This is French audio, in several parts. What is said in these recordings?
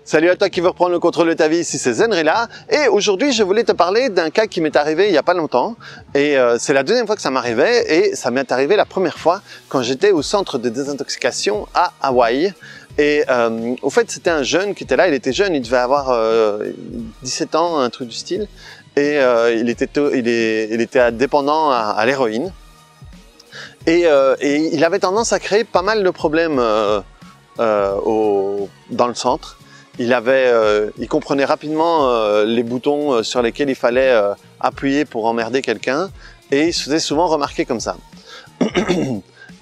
Salut à toi qui veut reprendre le contrôle de ta vie, ici c'est Zenrila. Et aujourd'hui je voulais te parler d'un cas qui m'est arrivé il n'y a pas longtemps. Et c'est la deuxième fois que ça m'arrivait et ça m'est arrivé la première fois quand j'étais au centre de désintoxication à Hawaï. Et au fait c'était un jeune qui était là, il était jeune, il devait avoir 17 ans, un truc du style. Et il était dépendant à l'héroïne. Et il avait tendance à créer pas mal de problèmes dans le centre. Il comprenait rapidement les boutons sur lesquels il fallait appuyer pour emmerder quelqu'un et il se faisait souvent remarquer comme ça.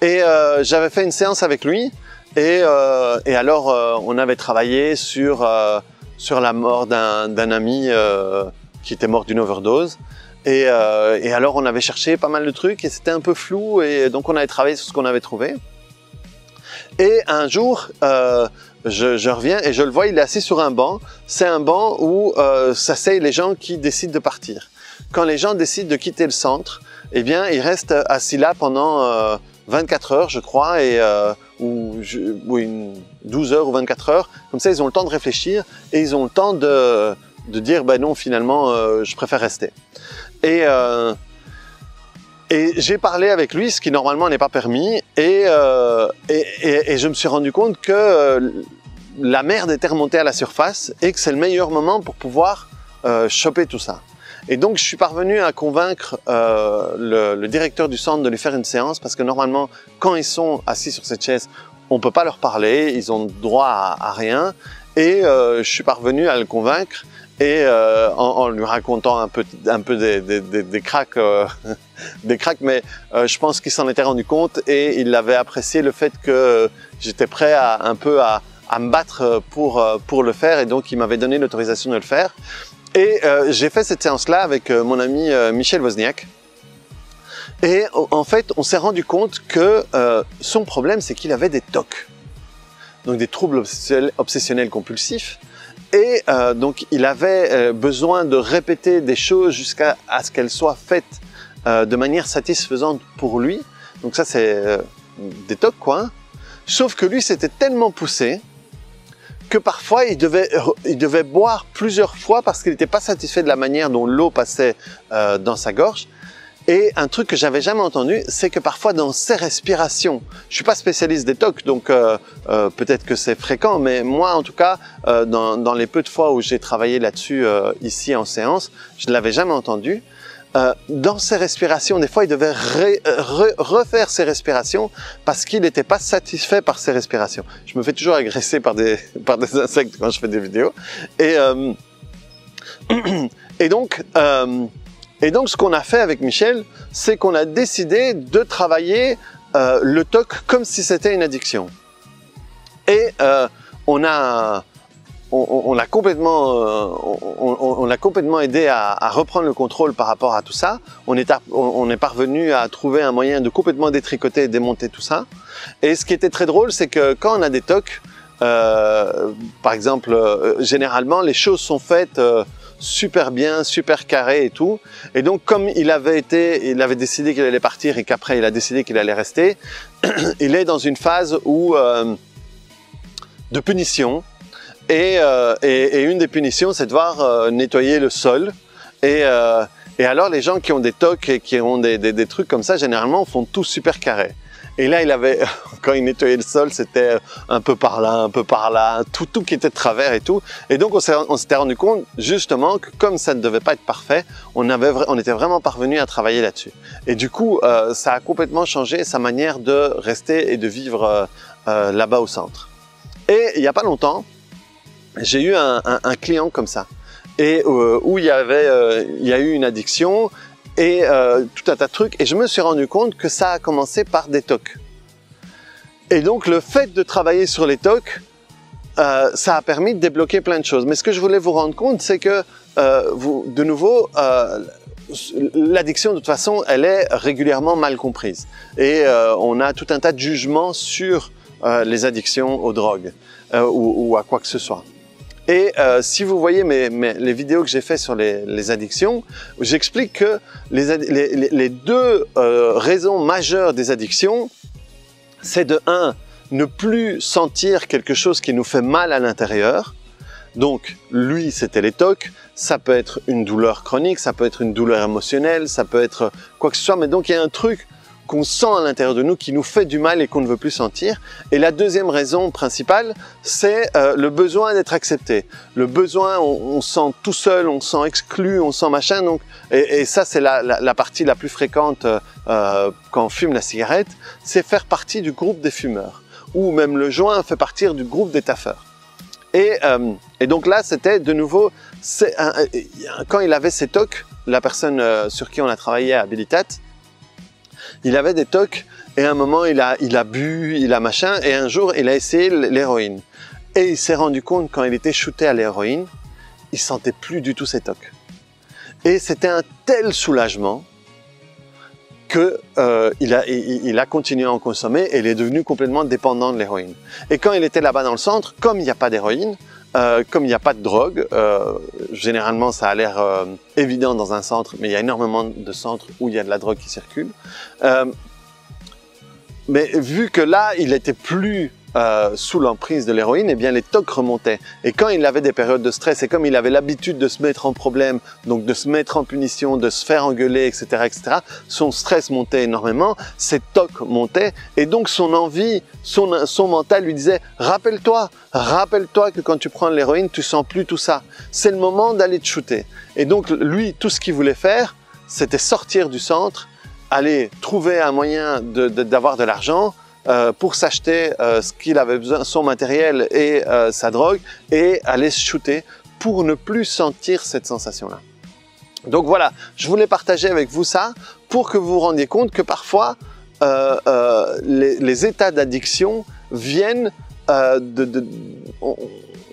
Et j'avais fait une séance avec lui et alors on avait travaillé sur la mort d'un ami qui était mort d'une overdose. Et alors on avait cherché pas mal de trucs et c'était un peu flou et donc on avait travaillé sur ce qu'on avait trouvé. Et un jour, je reviens et je le vois, il est assis sur un banc. C'est un banc où s'asseyent les gens qui décident de partir. Quand les gens décident de quitter le centre, eh bien, ils restent assis là pendant 24 heures, je crois, ou 12 heures ou 24 heures. Comme ça, ils ont le temps de réfléchir et ils ont le temps de dire, ben non, finalement, je préfère rester. Et j'ai parlé avec lui, ce qui normalement n'est pas permis, et je me suis rendu compte que la merde était remontée à la surface et que c'est le meilleur moment pour pouvoir choper tout ça. Et donc je suis parvenu à convaincre le directeur du centre de lui faire une séance parce que normalement, quand ils sont assis sur cette chaise, on peut pas leur parler, ils ont droit à rien. Et je suis parvenu à le convaincre. Et en lui racontant un peu des cracks, des cracks, mais je pense qu'il s'en était rendu compte et il avait apprécié le fait que j'étais prêt à me battre pour le faire et donc il m'avait donné l'autorisation de le faire. Et j'ai fait cette séance-là avec mon ami Michel Wozniak. Et en fait, on s'est rendu compte que son problème, c'est qu'il avait des TOC, donc des troubles obsessionnels compulsifs. Et donc il avait besoin de répéter des choses jusqu'à ce qu'elles soient faites de manière satisfaisante pour lui. Donc ça c'est des tocs quoi. Hein. Sauf que lui c'était tellement poussé que parfois il devait boire plusieurs fois parce qu'il n'était pas satisfait de la manière dont l'eau passait dans sa gorge. Et un truc que j'avais jamais entendu, c'est que parfois dans ses respirations, je suis pas spécialiste des TOC, donc peut-être que c'est fréquent, mais moi en tout cas, dans les peu de fois où j'ai travaillé là-dessus ici en séance, je ne l'avais jamais entendu. Dans ses respirations, des fois il devait refaire ses respirations parce qu'il n'était pas satisfait par ses respirations. Je me fais toujours agresser par des insectes quand je fais des vidéos. Et donc, ce qu'on a fait avec Michel, c'est qu'on a décidé de travailler le TOC comme si c'était une addiction. Et on l'a complètement aidé à reprendre le contrôle par rapport à tout ça. On est parvenu à trouver un moyen de complètement détricoter et démonter tout ça. Et ce qui était très drôle, c'est que quand on a des TOC, par exemple, généralement, les choses sont faites super bien, super carré et tout. Et donc, comme il avait décidé qu'il allait partir et qu'après il a décidé qu'il allait rester, il est dans une phase de punition. Et une des punitions, c'est de devoir nettoyer le sol. Et alors, les gens qui ont des TOC et qui ont des trucs comme ça, généralement, font tout super carré. Et là, quand il nettoyait le sol, c'était un peu par là, tout qui était de travers et tout. Et donc, on s'était rendu compte, justement, que comme ça ne devait pas être parfait, on était vraiment parvenu à travailler là-dessus. Et du coup, ça a complètement changé sa manière de rester et de vivre là-bas au centre. Et il n'y a pas longtemps, j'ai eu un client comme ça. Et où il y a eu une addiction, et tout un tas de trucs, et je me suis rendu compte que ça a commencé par des TOC. Et donc le fait de travailler sur les TOC, ça a permis de débloquer plein de choses. Mais ce que je voulais vous rendre compte, c'est que de nouveau, l'addiction de toute façon, elle est régulièrement mal comprise. Et on a tout un tas de jugements sur les addictions aux drogues ou à quoi que ce soit. Et si vous voyez les vidéos que j'ai fait sur les addictions, j'explique que les deux raisons majeures des addictions, c'est de 1, ne plus sentir quelque chose qui nous fait mal à l'intérieur, Donc, lui, c'était les TOC. Ça peut être une douleur chronique, ça peut être une douleur émotionnelle, ça peut être quoi que ce soit. Mais donc, il y a un truc qu'on sent à l'intérieur de nous qui nous fait du mal et qu'on ne veut plus sentir. Et la deuxième raison principale, c'est le besoin d'être accepté. Le besoin, on se sent tout seul, on se sent exclu, on se sent machin. Donc, et ça, c'est la partie la plus fréquente quand on fume la cigarette, c'est faire partie du groupe des fumeurs. Ou même le joint fait partie du groupe des taffeurs. Et donc là, c'était de nouveau, quand il avait ses TOC, la personne sur qui on a travaillé à Habilitat, il avait des TOC et à un moment, il a bu, il a machin, et un jour, il a essayé l'héroïne. Et il s'est rendu compte, quand il était shooté à l'héroïne, il sentait plus du tout ses TOC. Et c'était un tel soulagement que il a continué à en consommer et il est devenu complètement dépendant de l'héroïne. Et quand il était là-bas dans le centre, comme il n'y a pas d'héroïne, comme il n'y a pas de drogue, généralement ça a l'air évident dans un centre, mais il y a énormément de centres où il y a de la drogue qui circule. Mais vu que là, il était plus sous l'emprise de l'héroïne, eh bien les TOC remontaient. Et quand il avait des périodes de stress, et comme il avait l'habitude de se mettre en problème, donc de se mettre en punition, de se faire engueuler, etc., etc., son stress montait énormément, ses TOC montaient, et donc son envie, son mental lui disait « Rappelle-toi que quand tu prends de l'héroïne, tu sens plus tout ça. C'est le moment d'aller te shooter. » Et donc lui, tout ce qu'il voulait faire, c'était sortir du centre, aller trouver un moyen d'avoir de l'argent, pour s'acheter ce qu'il avait besoin, son matériel et sa drogue, et aller se shooter pour ne plus sentir cette sensation-là. Donc voilà, je voulais partager avec vous ça pour que vous vous rendiez compte que parfois les états d'addiction viennent on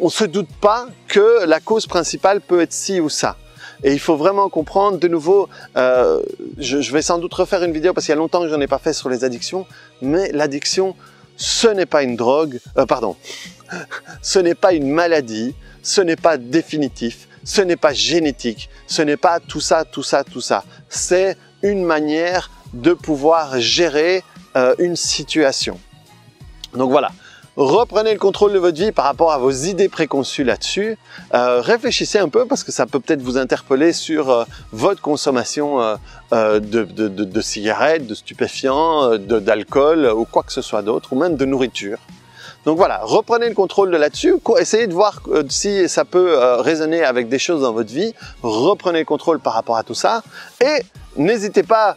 ne se doute pas que la cause principale peut être ci ou ça. Et il faut vraiment comprendre, de nouveau, je vais sans doute refaire une vidéo parce qu'il y a longtemps que je n'en ai pas fait sur les addictions, mais l'addiction, ce n'est pas une drogue, ce n'est pas une maladie, ce n'est pas définitif, ce n'est pas génétique, ce n'est pas tout ça, tout ça, tout ça. C'est une manière de pouvoir gérer une situation. Donc voilà. Reprenez le contrôle de votre vie par rapport à vos idées préconçues là-dessus. Réfléchissez un peu parce que ça peut peut-être vous interpeller sur votre consommation de cigarettes, de stupéfiants, d'alcool ou quoi que ce soit d'autre, ou même de nourriture. Donc voilà, reprenez le contrôle de là-dessus, essayez de voir si ça peut résonner avec des choses dans votre vie, reprenez le contrôle par rapport à tout ça, et n'hésitez pas,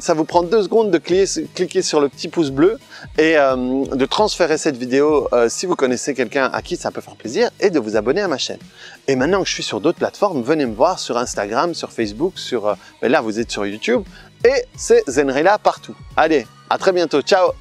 ça vous prend 2 secondes de cliquer sur le petit pouce bleu et de transférer cette vidéo si vous connaissez quelqu'un à qui ça peut faire plaisir, et de vous abonner à ma chaîne. Et maintenant que je suis sur d'autres plateformes, venez me voir sur Instagram, sur Facebook, là vous êtes sur YouTube, et c'est Zenrela partout. Allez, à très bientôt, ciao!